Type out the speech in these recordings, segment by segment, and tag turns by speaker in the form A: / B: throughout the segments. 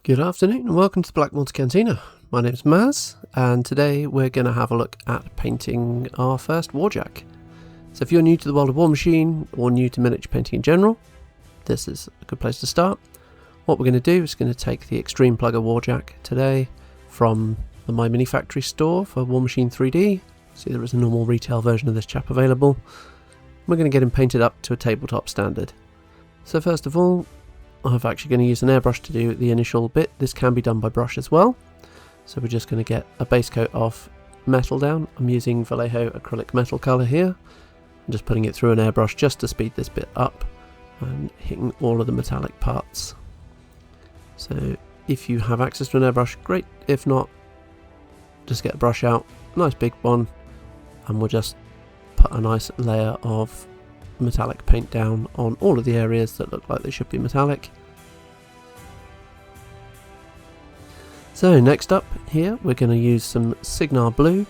A: Good afternoon and welcome to the Black Water Cantina. My name's Maz and today we're going to have a look at painting our first Warjack. So if you're new to the world of Warmachine or new to miniature painting in general, this is a good place to start. What we're going to do is going to take the Extreme Plugger Warjack today from the My Mini Factory store for Warmachine 3D. See, there is a normal retail version of this chap available. We're going to get him painted up to a tabletop standard. So first of all, I'm actually going to use an airbrush to do the initial bit. This can be done by brush as well. So we're just going to get a base coat of metal down. I'm using Vallejo acrylic metal colour here. I'm just putting it through an airbrush just to speed this bit up and hitting all of the metallic parts. So if you have access to an airbrush, great. If not, just get a brush out, nice big one, and we'll just put a nice layer of metallic paint down on all of the areas that look like they should be metallic. So next up here we're going to use some Cygnar blue.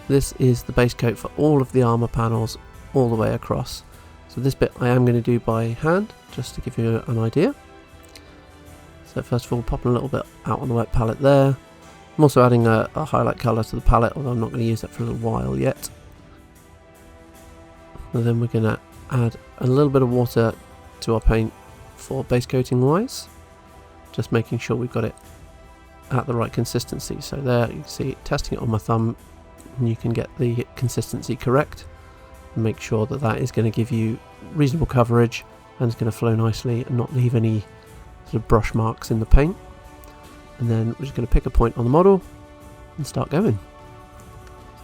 A: This is the base coat for all of the armor panels all the way across. So this bit I am going to do by hand just to give you an idea. So first of all, popping a little bit out on the wet palette there. I'm also adding a highlight colour to the palette, although I'm not going to use that for a little while yet. And then we're going to add a little bit of water to our paint for base coating wise, just making sure we've got it at the right consistency. So there you can see, testing it on my thumb, and you can get the consistency correct. Make sure that that is going to give you reasonable coverage and it's going to flow nicely and not leave any sort of brush marks in the paint. And then we're just going to pick a point on the model and start going.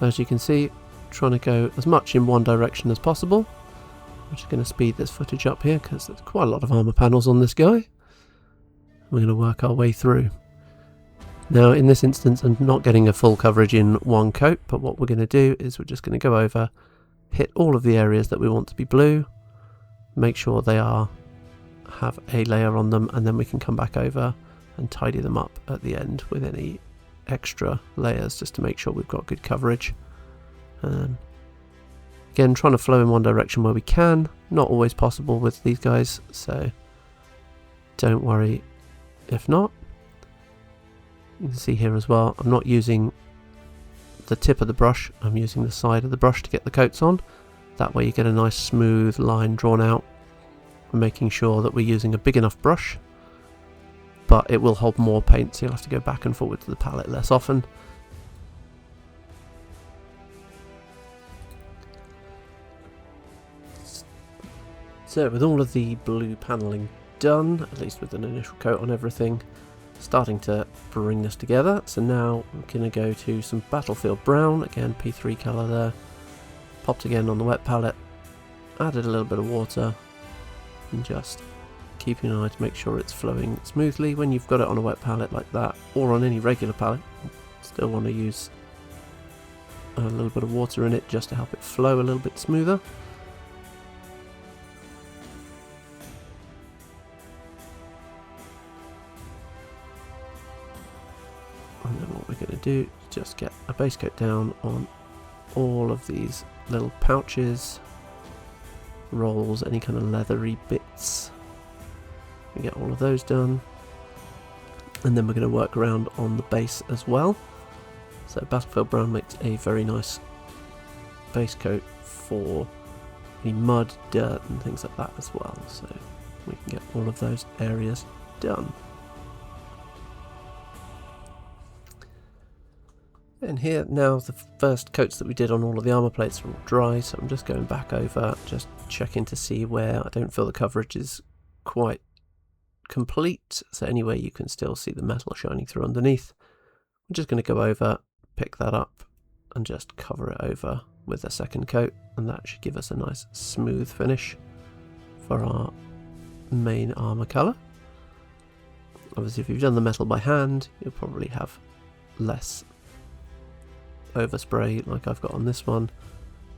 A: So as you can see, trying to go as much in one direction as possible. I'm just going to speed this footage up here because there's quite a lot of armor panels on this guy. We're going to work our way through. Now in this instance I'm not getting a full coverage in one coat, but what we're going to do is we're just going to go over, hit all of the areas that we want to be blue, make sure they have a layer on them, and then we can come back over and tidy them up at the end with any extra layers just to make sure we've got good coverage. Again, trying to flow in one direction where we can, not always possible with these guys, so don't worry if not. You can see here as well, I'm not using the tip of the brush, I'm using the side of the brush to get the coats on. That way you get a nice smooth line drawn out. We're making sure that we're using a big enough brush, but it will hold more paint, so you'll have to go back and forward to the palette less often. So with all of the blue panelling done, at least with an initial coat on everything, starting to bring this together. So now I'm going to go to some Battlefield Brown, again P3 colour there, popped again on the wet palette, added a little bit of water, and just keeping an eye to make sure it's flowing smoothly. When you've got it on a wet palette like that, or on any regular palette, still want to use a little bit of water in it just to help it flow a little bit smoother. And then what we're going to do is just get a base coat down on all of these little pouches, rolls, any kind of leathery bits. We get all of those done. And then we're going to work around on the base as well. So Battlefield Brown makes a very nice base coat for the mud, dirt and things like that as well. So we can get all of those areas done. And here now the first coats that we did on all of the armor plates are all dry, so I'm just going back over, just checking to see where I don't feel the coverage is quite complete, so anywhere you can still see the metal shining through underneath. I'm just going to go over, pick that up and just cover it over with a second coat, and that should give us a nice smooth finish for our main armor colour. Obviously if you've done the metal by hand you'll probably have less overspray like I've got on this one,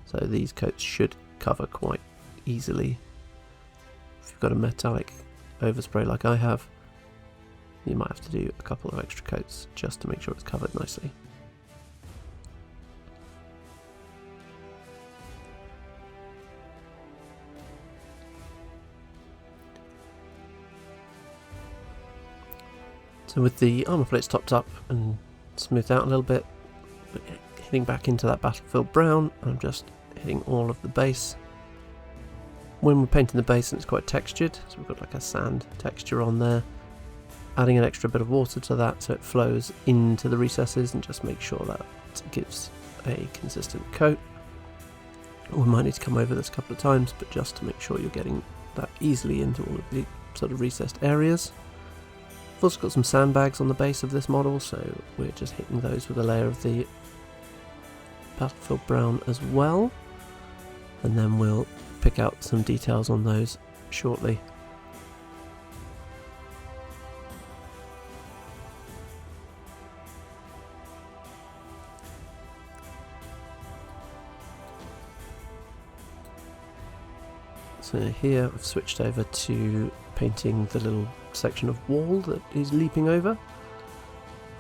A: so these coats should cover quite easily. If you've got a metallic overspray like I have, you might have to do a couple of extra coats just to make sure it's covered nicely. So with the armour plates topped up and smoothed out a little bit, hitting back into that battlefield brown, I'm just hitting all of the base. When we're painting the base, and it's quite textured, so we've got like a sand texture on there, adding an extra bit of water to that so it flows into the recesses and just make sure that it gives a consistent coat. We might need to come over this a couple of times, but just to make sure you're getting that easily into all of the sort of recessed areas. I've also got some sandbags on the base of this model, so we're just hitting those with a layer of the battlefield brown as well, and then we'll pick out some details on those shortly. So here I've switched over to painting the little section of wall that is leaping over.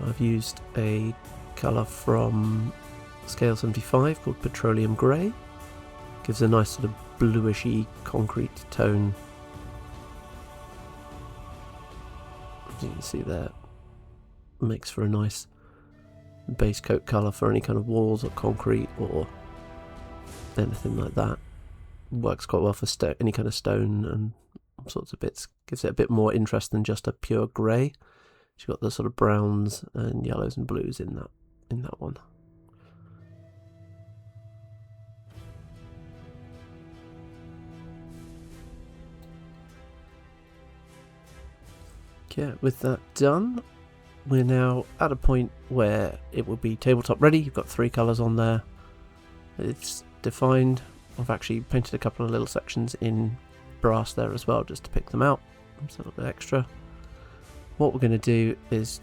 A: I've used a colour from Scale 75 called Petroleum Grey. Gives a nice sort of bluishy concrete tone. As you can see there, makes for a nice base coat colour for any kind of walls or concrete or anything like that. Works quite well for any kind of stone and all sorts of bits. Gives it a bit more interest than just a pure grey. You've got the sort of browns and yellows and blues in that one. Okay, with that done, we're now at a point where it will be tabletop ready. You've got 3 colours on there. It's defined. I've actually painted a couple of little sections in brass there as well, just to pick them out. It's a little bit extra. What we're going to do is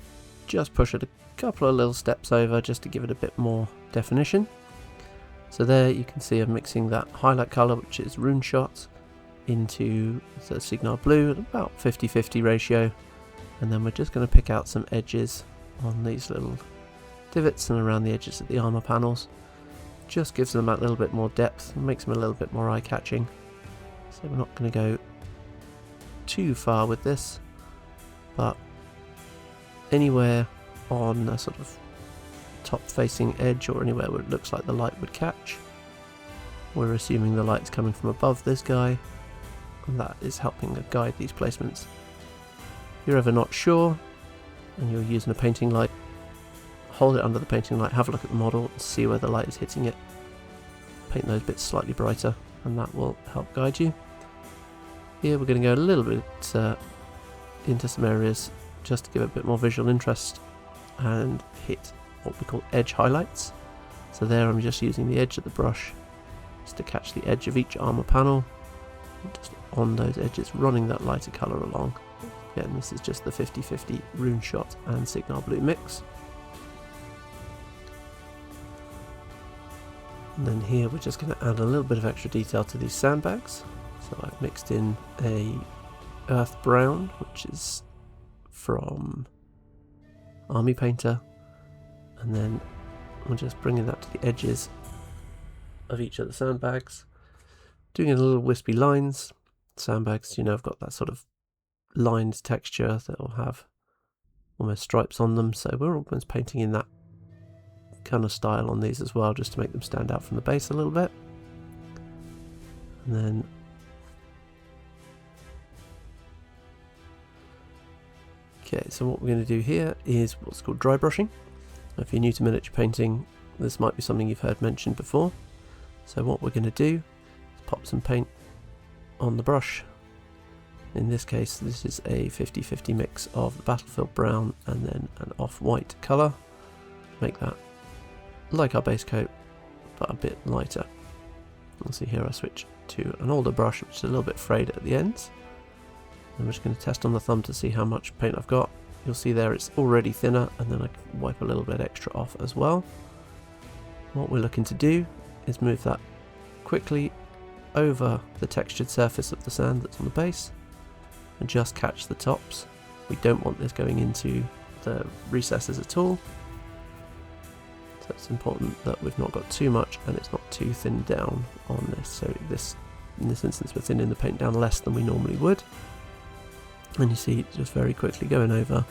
A: just push it a couple of little steps over, just to give it a bit more definition. So there you can see I'm mixing that highlight colour, which is Rune Shot, into the Cygnar blue at about 50-50 ratio. And then we're just going to pick out some edges on these little divots and around the edges of the armour panels. Just gives them that little bit more depth and makes them a little bit more eye-catching. So we're not going to go too far with this, but anywhere on a sort of top-facing edge or anywhere where it looks like the light would catch, we're assuming the light's coming from above this guy, and that is helping to guide these placements. If you're ever not sure and you're using a painting light, hold it under the painting light, have a look at the model, see where the light is hitting it, paint those bits slightly brighter, and that will help guide you. Here we're going to go a little bit into some areas just to give a bit more visual interest and hit what we call edge highlights. So there I'm just using the edge of the brush just to catch the edge of each armour panel, and just on those edges running that lighter colour along. Again, this is just the 50-50 Rune Shot and Cygnar blue mix. And then here we're just going to add a little bit of extra detail to these sandbags. So I've mixed in a earth brown, which is from Army Painter, and then I'm just bringing that to the edges of each of the sandbags, doing it in little wispy lines. Sandbags, you know, have got that sort of lined texture that will have almost stripes on them, so we're almost painting in that kind of style on these as well, just to make them stand out from the base a little bit. And then okay, so what we're going to do here is what's called dry brushing. If you're new to miniature painting, this might be something you've heard mentioned before. So what we're going to do is pop some paint on the brush. In this case, this is a 50-50 mix of the battlefield brown and then an off-white colour. Make that like our base coat, but a bit lighter. You'll see here I switch to an older brush, which is a little bit frayed at the ends. I'm just going to test on the thumb to see how much paint I've got. You'll see there it's already thinner, and then I can wipe a little bit extra off as well. What we're looking to do is move that quickly over the textured surface of the sand that's on the base and just catch the tops. We don't want this going into the recesses at all. So it's important that we've not got too much and it's not too thinned down on this. So in this instance we're thinning the paint down less than we normally would. And you see just very quickly going over,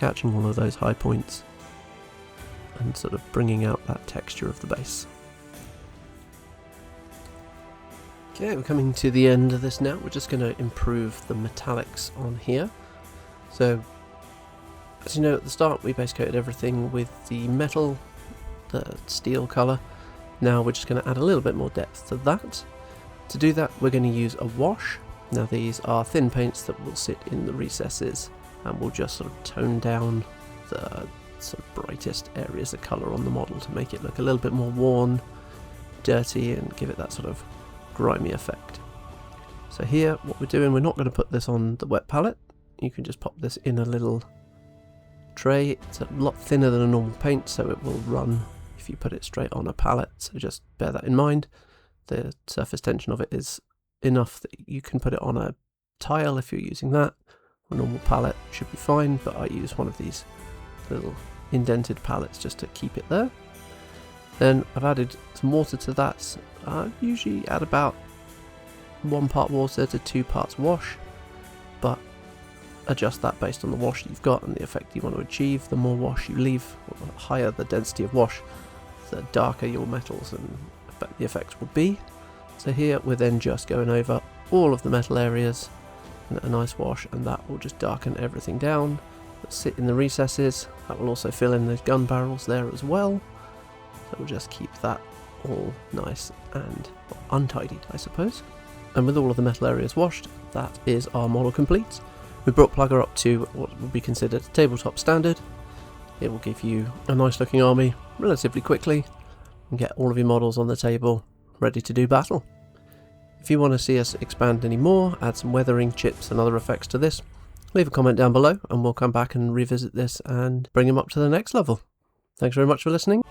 A: catching all of those high points and sort of bringing out that texture of the base. Okay, we're coming to the end of this now. We're just going to improve the metallics on here. So, as you know, at the start we base coated everything with the metal, the steel colour. Now we're just going to add a little bit more depth to that. To do that, we're going to use a wash. Now these are thin paints that will sit in the recesses and will just sort of tone down the sort of brightest areas of colour on the model to make it look a little bit more worn, dirty, and give it that sort of grimy effect. So here, what we're doing, we're not going to put this on the wet palette. You can just pop this in a little tray. It's a lot thinner than a normal paint, so it will run if you put it straight on a palette, so just bear that in mind. The surface tension of it is enough that you can put it on a tile if you're using that. A normal palette should be fine, but I use one of these little indented palettes just to keep it there. Then I've added some water to that. I usually add about 1 part water to 2 parts wash, but adjust that based on the wash that you've got and the effect you want to achieve. The more wash you leave, or the higher the density of wash, the darker your metals and the effects will be. So here we're then just going over all of the metal areas and a nice wash, and that will just darken everything down. It'll sit in the recesses. That will also fill in those gun barrels there as well. So we'll just keep that all nice and untidy, I suppose. And with all of the metal areas washed, that is our model complete. We brought Plugger up to what would be considered tabletop standard. It will give you a nice looking army relatively quickly and get all of your models on the table ready to do battle. If you want to see us expand any more, add some weathering chips and other effects to this, leave a comment down below and we'll come back and revisit this and bring them up to the next level. Thanks very much for listening.